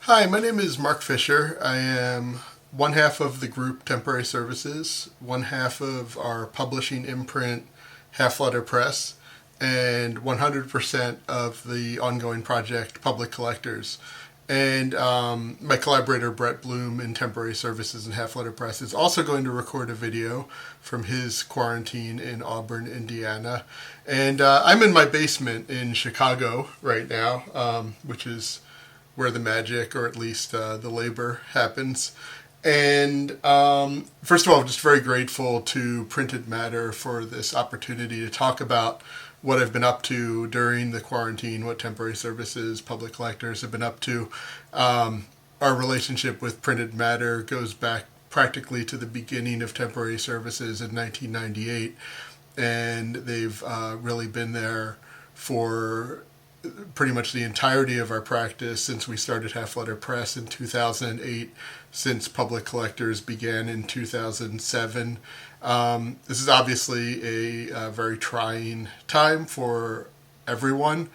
Hi, my name is Marc Fischer. I am one half of the group Temporary Services, one half of our publishing imprint Half Letter Press, and 100% of the ongoing project Public Collectors. And my collaborator Brett Bloom in Temporary Services and Half Letter Press is also going to record a video from his quarantine in Auburn, Indiana. And I'm in my basement in Chicago right now, which is where the magic, or at least the labor, happens. And first of all, I'm just very grateful to Printed Matter for this opportunity to talk about what I've been up to during the quarantine, what Temporary Services, Public Collectors have been up to. Our relationship with Printed Matter goes back practically to the beginning of Temporary Services in 1998, and they've really been there for pretty much the entirety of our practice since we started Half Letter Press in 2008, since Public Collectors began in 2007. This is obviously a very trying time for everyone,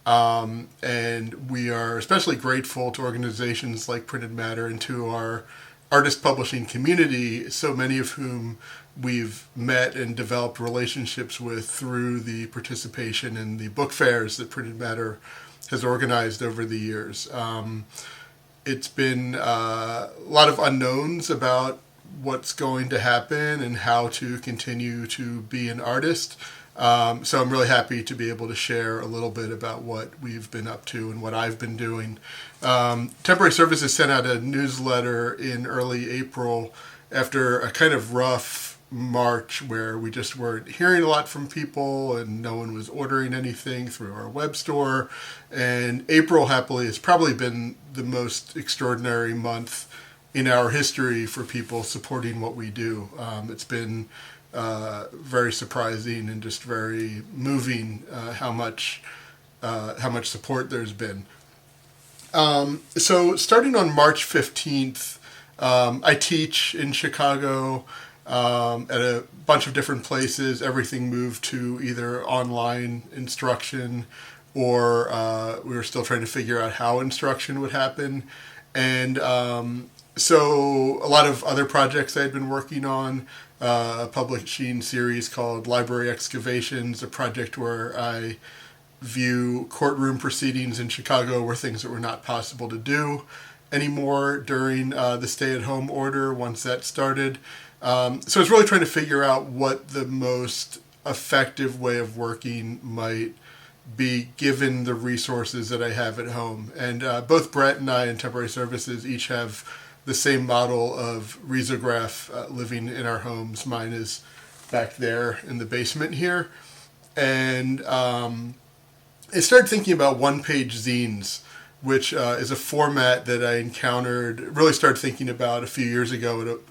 and we are especially grateful to organizations like Printed Matter and to our artist publishing community, so many of whom we've met and developed relationships with through the participation in the book fairs that Printed Matter has organized over the years. It's been a lot of unknowns about what's going to happen and how to continue to be an artist. So I'm really happy to be able to share a little bit about what we've been up to and what I've been doing. Temporary Services sent out a newsletter in early April after a kind of rough March where we just weren't hearing a lot from people and no one was ordering anything through our web store. And April, happily, has probably been the most extraordinary month in our history for people supporting what we do. It's been very surprising and just very moving how much support there's been. So starting on March 15th, I teach in Chicago at a bunch of different places. Everything moved to either online instruction or we were still trying to figure out how instruction would happen. And so a lot of other projects I had been working on, a publishing series called Library Excavations, a project where I view courtroom proceedings in Chicago were things that were not possible to do anymore during the stay-at-home order once that started. So I was really trying to figure out what the most effective way of working might be given the resources that I have at home. And both Brett and I in Temporary Services each have the same model of risograph living in our homes. Mine is back there in the basement here. And I started thinking about one-page zines, which is a format that I encountered, really started thinking about a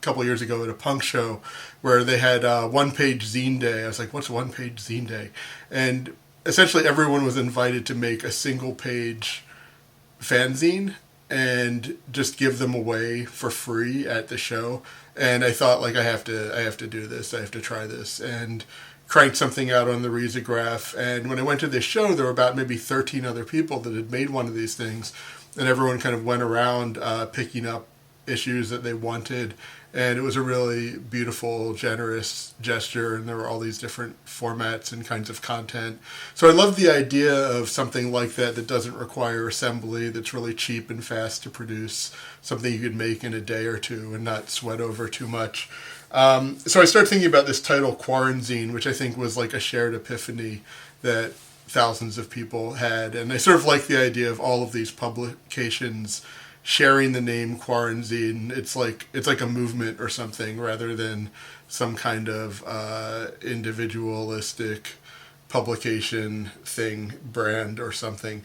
couple of years ago at a punk show where they had one-page zine day. I was like, what's one-page zine day? And essentially everyone was invited to make a single-page fanzine and just give them away for free at the show. And I thought, like, I have to do this. I have to try this. And cranked something out on the risograph. And when I went to this show, there were about maybe 13 other people that had made one of these things. And everyone kind of went around picking up issues that they wanted. And it was a really beautiful, generous gesture. And there were all these different formats and kinds of content. So I love the idea of something like that that doesn't require assembly, that's really cheap and fast to produce, something you could make in a day or two and not sweat over too much. So I started thinking about this title, Quarantine, which I think was like a shared epiphany that thousands of people had. And I sort of like the idea of all of these publications sharing the name Quarantine. It's like a movement or something rather than some kind of individualistic publication thing, brand or something.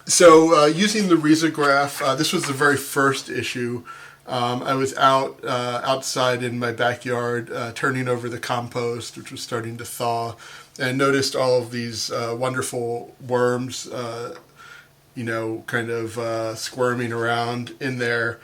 So using the risograph, this was the very first issue. I was outside in my backyard turning over the compost, which was starting to thaw, and noticed all of these wonderful worms, kind of squirming around in there.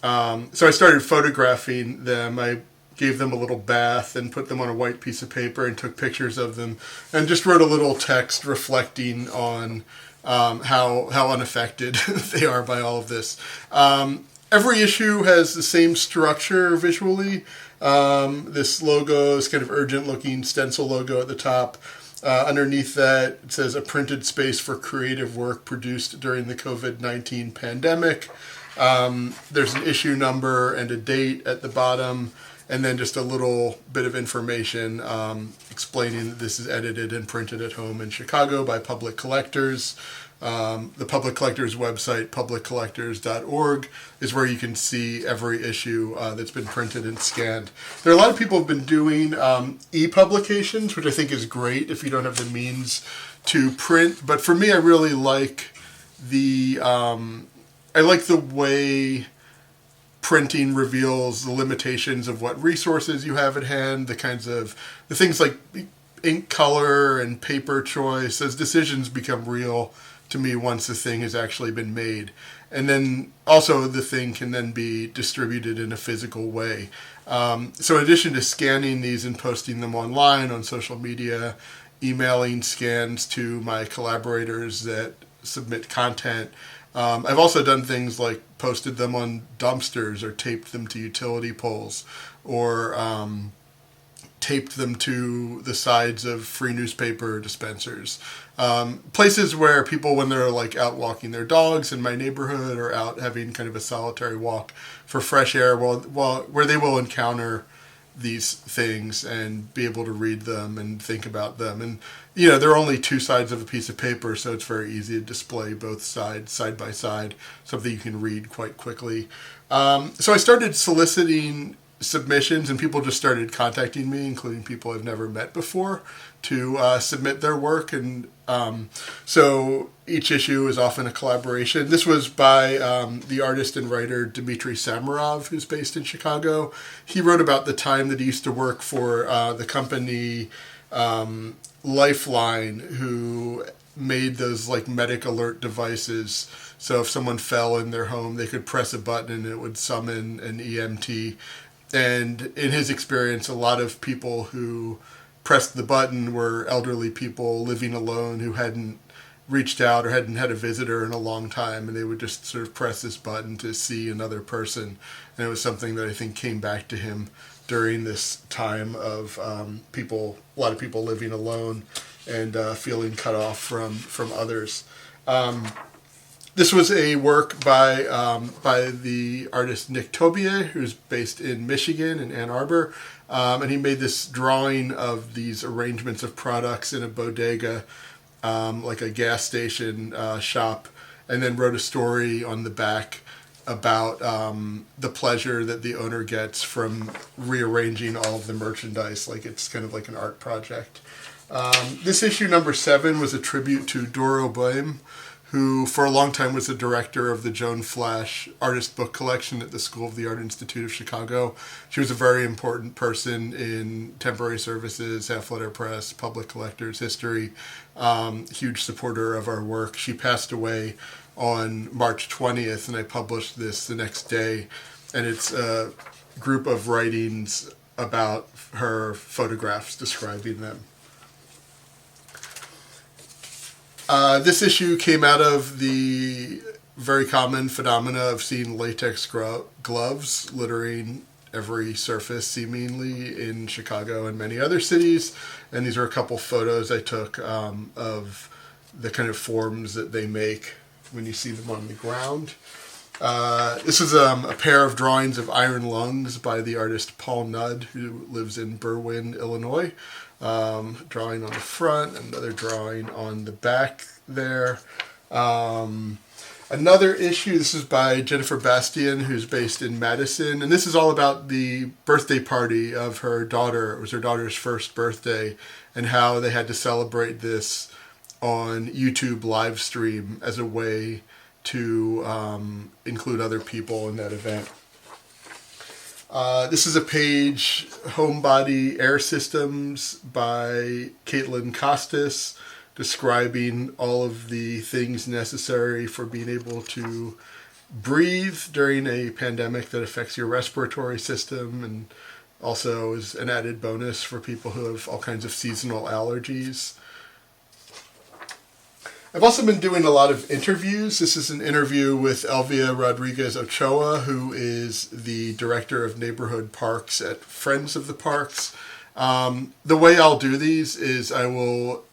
So I started photographing them. I gave them a little bath and put them on a white piece of paper and took pictures of them and just wrote a little text reflecting on how unaffected they are by all of this. Every issue has the same structure visually. This logo is kind of urgent looking stencil logo at the top. Underneath that, it says a printed space for creative work produced during the COVID-19 pandemic. There's an issue number and a date at the bottom, and then just a little bit of information explaining that this is edited and printed at home in Chicago by Public Collectors. The Public Collectors website, publiccollectors.org, is where you can see every issue that's been printed and scanned. There are a lot of people who have been doing e-publications, which I think is great if you don't have the means to print. But for me, I really like the way printing reveals the limitations of what resources you have at hand, the things like ink color and paper choice, as decisions become real to me once the thing has actually been made. And then also the thing can then be distributed in a physical way. So in addition to scanning these and posting them online on social media, emailing scans to my collaborators that submit content, I've also done things like posted them on dumpsters or taped them to utility poles or taped them to the sides of free newspaper dispensers. Places where people, when they're like out walking their dogs in my neighborhood or out having kind of a solitary walk for fresh air, where they will encounter these things and be able to read them and think about them. And, there are only two sides of a piece of paper, so it's very easy to display both sides side by side, something you can read quite quickly. So I started soliciting submissions, and people just started contacting me, including people I've never met before, to submit their work. And so each issue is often a collaboration. This was by the artist and writer Dmitry Samarov, who's based in Chicago. He wrote about the time that he used to work for the company Lifeline, who made those like medic alert devices. So if someone fell in their home, they could press a button and it would summon an EMT. And in his experience, a lot of people who pressed the button were elderly people living alone who hadn't reached out or hadn't had a visitor in a long time, and they would just sort of press this button to see another person. And it was something that I think came back to him during this time of a lot of people living alone and feeling cut off from others. This was a work by the artist Nick Tobier, who's based in Michigan, in Ann Arbor. And he made this drawing of these arrangements of products in a bodega, like a gas station shop, and then wrote a story on the back about the pleasure that the owner gets from rearranging all of the merchandise, like it's kind of like an art project. This issue number 7 was a tribute to Doro Boehm, who for a long time was the director of the Joan Flash artist book collection at the School of the Art Institute of Chicago. She was a very important person in temporary services, half-letter press, public collectors history, huge supporter of our work. She passed away on March 20th, and I published this the next day. And it's a group of writings about her photographs describing them. This issue came out of the very common phenomena of seeing latex gloves littering every surface seemingly in Chicago and many other cities. And these are a couple photos I took of the kind of forms that they make when you see them on the ground. This is a pair of drawings of iron lungs by the artist Paul Nudd, who lives in Berwyn, Illinois. Drawing on the front, another drawing on the back there. Another issue, this is by Jennifer Bastian, who's based in Madison, and this is all about the birthday party of her daughter. It was her daughter's first birthday, and how they had to celebrate this on YouTube live stream as a way to include other people in that event. This is a page, Homebody Air Systems by Caitlin Costas, describing all of the things necessary for being able to breathe during a pandemic that affects your respiratory system, and also is an added bonus for people who have all kinds of seasonal allergies. I've also been doing a lot of interviews. This is an interview with Elvia Rodriguez Ochoa, who is the director of neighborhood parks at Friends of the Parks. The way I'll do these is I will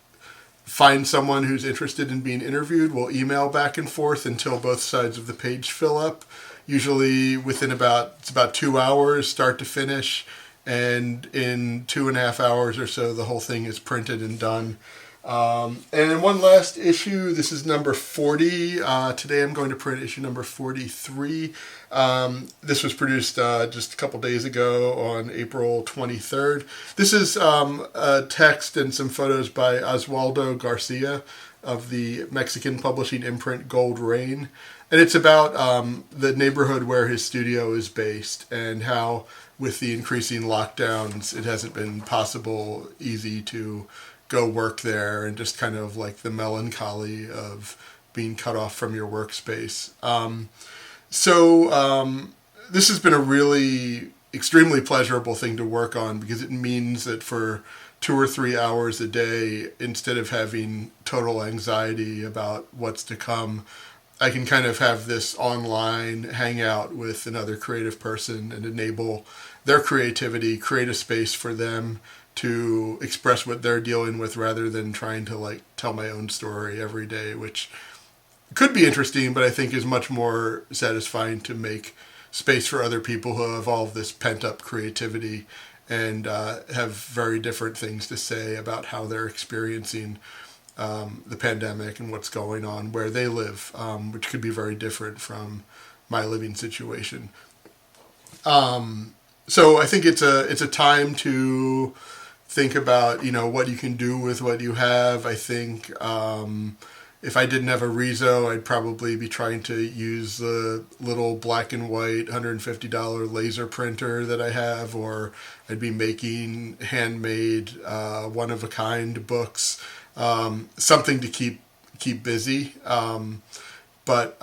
find someone who's interested in being interviewed. We'll email back and forth until both sides of the page fill up. Usually within about 2 hours, start to finish. And in 2.5 hours or so, the whole thing is printed and done. And then one last issue. This is number 40. Today I'm going to print issue number 43. This was produced just a couple days ago on April 23rd. This is a text and some photos by Oswaldo Garcia of the Mexican publishing imprint Gold Rain. And it's about the neighborhood where his studio is based and how, with the increasing lockdowns, it hasn't been easy to go work there, and just kind of like the melancholy of being cut off from your workspace. This has been a really extremely pleasurable thing to work on, because it means that for 2 or 3 hours a day, instead of having total anxiety about what's to come, I can kind of have this online hangout with another creative person and enable their creativity, create a space for them to express what they're dealing with, rather than trying to tell my own story every day, which could be interesting, but I think is much more satisfying to make space for other people who have all of this pent-up creativity and have very different things to say about how they're experiencing the pandemic and what's going on where they live, which could be very different from my living situation. So I think it's a time to think about, what you can do with what you have. I think if I didn't have a Rezo, I'd probably be trying to use the little black and white $150 laser printer that I have, or I'd be making handmade one-of-a-kind books, something to keep busy. But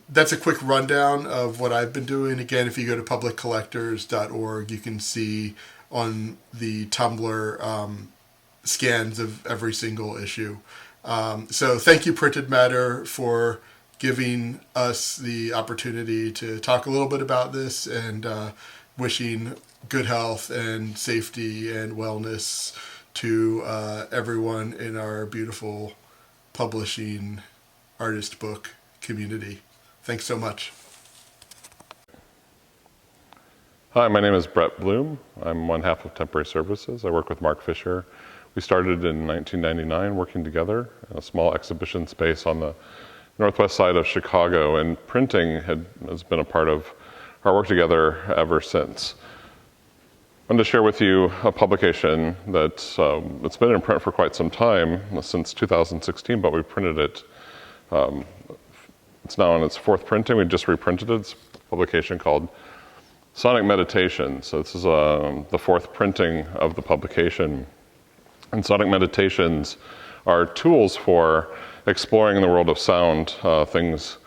that's a quick rundown of what I've been doing. Again, if you go to publiccollectors.org, you can see on the Tumblr scans of every single issue. So thank you, Printed Matter, for giving us the opportunity to talk a little bit about this, and wishing good health and safety and wellness to everyone in our beautiful publishing artist book community. Thanks so much. Hi, my name is Brett Bloom. I'm one half of Temporary Services. I work with Marc Fischer. We started in 1999 working together in a small exhibition space on the northwest side of Chicago, and printing has been a part of our work together ever since. I wanted to share with you a publication that it's been in print for quite some time, since 2016, but we printed it. It's now on its 4th printing. We just reprinted it. It's a publication called Sonic Meditation. So this is the 4th printing of the publication. And Sonic Meditations are tools for exploring the world of sound, things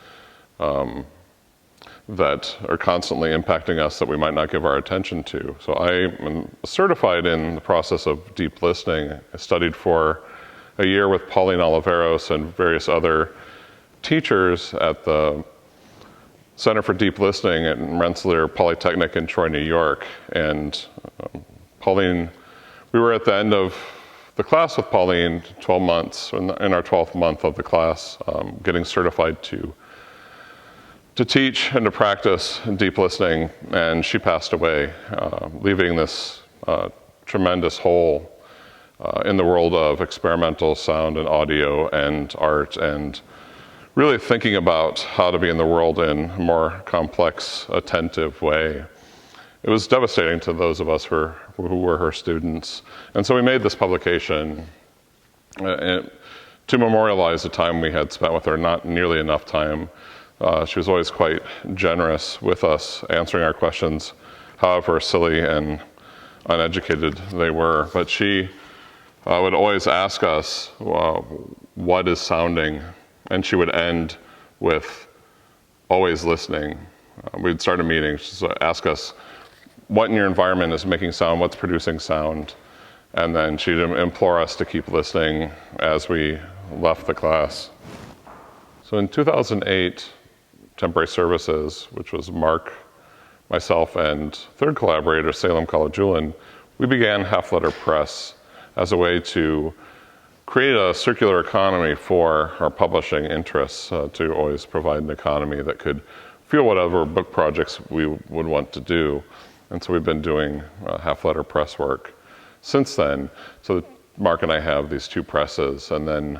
that are constantly impacting us that we might not give our attention to. So I am certified in the process of deep listening. I studied for a year with Pauline Oliveros and various other teachers at the Center for Deep Listening at Rensselaer Polytechnic in Troy, New York. And Pauline, we were at the end of the class with Pauline, 12 months, in our 12th month of the class, getting certified to teach and to practice deep listening, and she passed away, leaving this tremendous hole in the world of experimental sound and audio and art, and really thinking about how to be in the world in a more complex, attentive way. It was devastating to those of us who were her students. And so we made this publication to memorialize the time we had spent with her, not nearly enough time. She was always quite generous with us, answering our questions, however silly and uneducated they were. But she would always ask us, what is sounding? And she would end with always listening. We'd start a meeting, she'd ask us, what in your environment is making sound, what's producing sound? And then she'd implore us to keep listening as we left the class. So in 2008, Temporary Services, which was Mark, myself, and third collaborator, Salem Kalajulian, we began Half Letter Press as a way to create a circular economy for our publishing interests, to always provide an economy that could fuel whatever book projects we would want to do. And so we've been doing Half Letter Press work since then. So Mark and I have these two presses, and then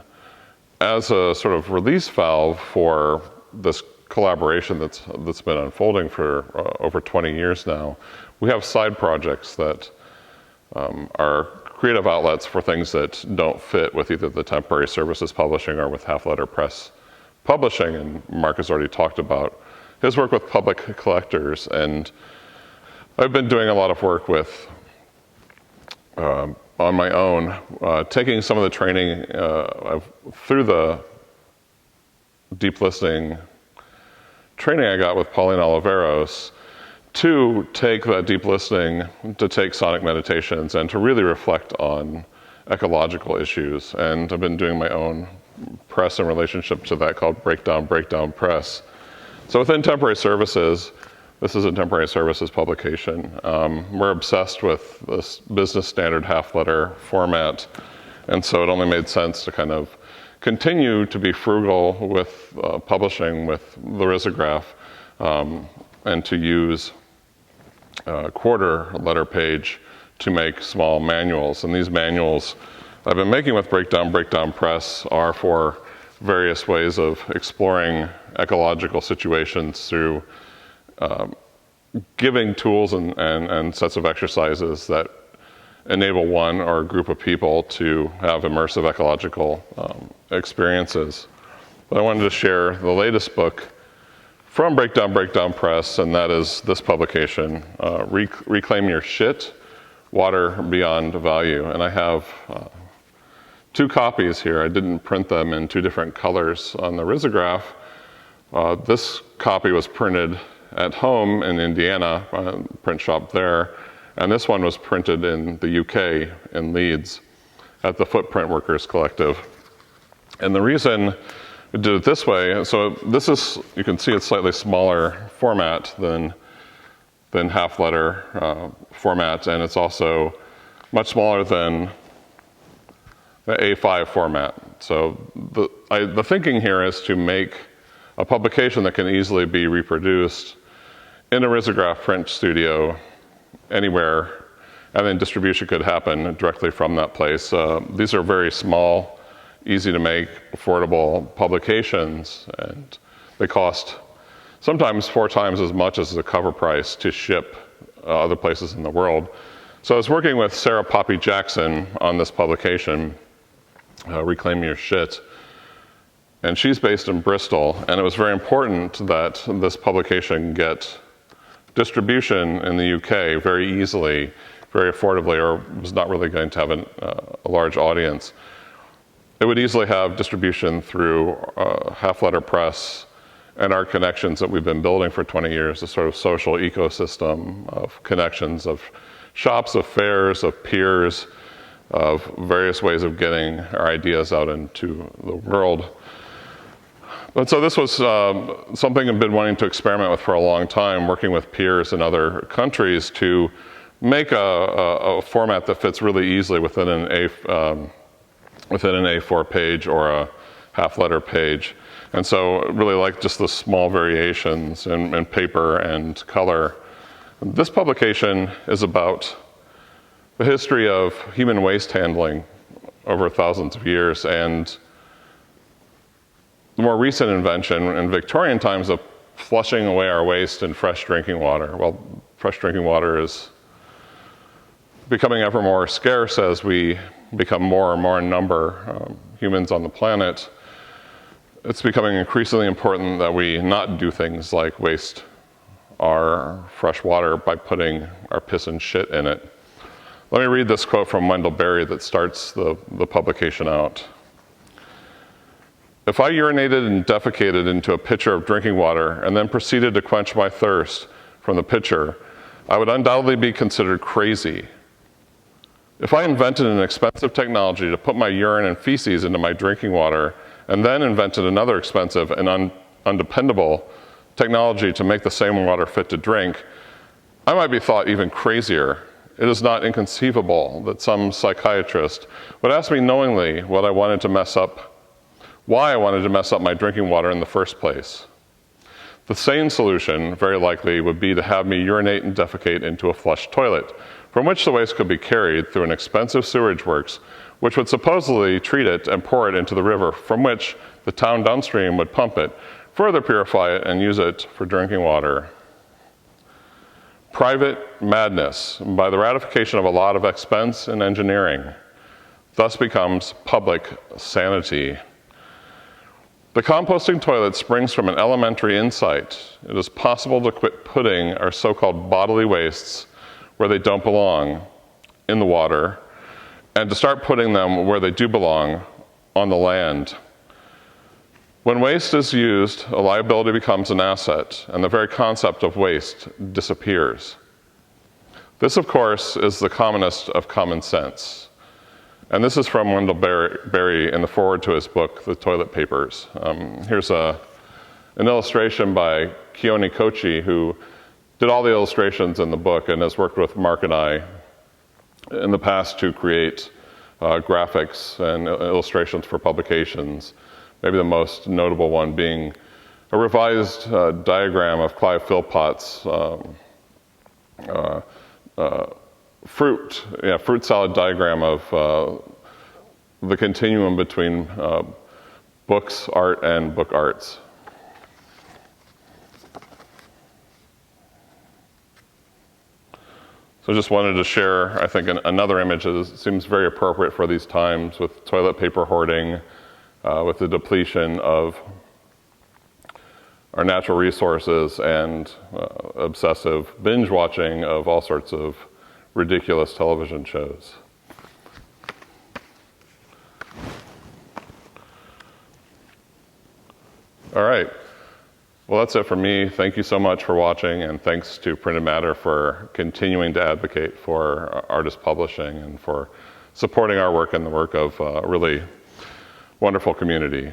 as a sort of release valve for this collaboration that's been unfolding for over 20 years now, we have side projects that are creative outlets for things that don't fit with either the Temporary Services publishing or with Half Letter Press publishing. And Mark has already talked about his work with public collectors, and I've been doing a lot of work with on my own, taking some of the training through the deep listening training I got with Pauline Oliveros, to take that deep listening, to take sonic meditations, and to really reflect on ecological issues. And I've been doing my own press in relationship to that called Breakdown Press. So within Temporary Services, this is a Temporary Services publication. We're obsessed with this business standard half-letter format, and so it only made sense to kind of continue to be frugal with publishing with the risograph, and to use quarter letter page to make small manuals. And these manuals I've been making with Breakdown Press are for various ways of exploring ecological situations through giving tools and sets of exercises that enable one or a group of people to have immersive ecological experiences. But I wanted to share the latest book from Breakdown Press, and that is this publication, Reclaim Your Shit, Water Beyond Value. And I have two copies here. I didn't print them in two different colors on the risograph. This copy was printed at home in Indiana, print shop there, and this one was printed in the UK, in Leeds, at the Footprint Workers Collective. And the reason we did it this way, so this is, you can see it's slightly smaller format than half letter format, and it's also much smaller than the A5 format. So the thinking here is to make a publication that can easily be reproduced in a risograph print studio anywhere, and then distribution could happen directly from that place. These are very small, easy to make, affordable publications, and they cost sometimes 4 times as much as the cover price to ship other places in the world. So I was working with Sarah Poppy Jackson on this publication, Reclaim Your Shit, and she's based in Bristol, and it was very important that this publication get distribution in the UK very easily, very affordably, or was not really going to have a large audience. It would easily have distribution through Half Letter Press and our connections that we've been building for 20 years, a sort of social ecosystem of connections, of shops, of fairs, of peers, of various ways of getting our ideas out into the world. And so this was something I've been wanting to experiment with for a long time, working with peers in other countries to make a format that fits really easily within an A4 page or a half letter page. And so really like just the small variations in paper and color. This publication is about the history of human waste handling over thousands of years, and the more recent invention in Victorian times of flushing away our waste in fresh drinking water. Well, fresh drinking water is becoming ever more scarce as we become more and more in number, humans on the planet. It's becoming increasingly important that we not do things like waste our fresh water by putting our piss and shit in it. Let me read this quote from Wendell Berry that starts the publication out. If I urinated and defecated into a pitcher of drinking water and then proceeded to quench my thirst from the pitcher, I would undoubtedly be considered crazy. If I invented an expensive technology to put my urine and feces into my drinking water, and then invented another expensive and undependable technology to make the same water fit to drink, I might be thought even crazier. It is not inconceivable that some psychiatrist would ask me knowingly why I wanted to mess up my drinking water in the first place. The sane solution, very likely, would be to have me urinate and defecate into a flush toilet, from which the waste could be carried through an expensive sewage works, which would supposedly treat it and pour it into the river, from which the town downstream would pump it, further purify it, and use it for drinking water. Private madness, by the ratification of a lot of expense and engineering, thus becomes public sanity. The composting toilet springs from an elementary insight. It is possible to quit putting our so-called bodily wastes where they don't belong, in the water, and to start putting them where they do belong, on the land. When waste is used, a liability becomes an asset, and the very concept of waste disappears. This, of course, is the commonest of common sense. And this is from Wendell Berry in the foreword to his book, The Toilet Papers. Here's an illustration by Keone Kochi, who did all the illustrations in the book and has worked with Mark and I in the past to create graphics and illustrations for publications. Maybe the most notable one being a revised diagram of Clive Philpott's fruit salad diagram of the continuum between books, art, and book arts. So I just wanted to share, I think, another image that seems very appropriate for these times with toilet paper hoarding, with the depletion of our natural resources and obsessive binge watching of all sorts of ridiculous television shows. All right. Well, that's it for me. Thank you so much for watching, and thanks to Printed Matter for continuing to advocate for artist publishing and for supporting our work and the work of a really wonderful community.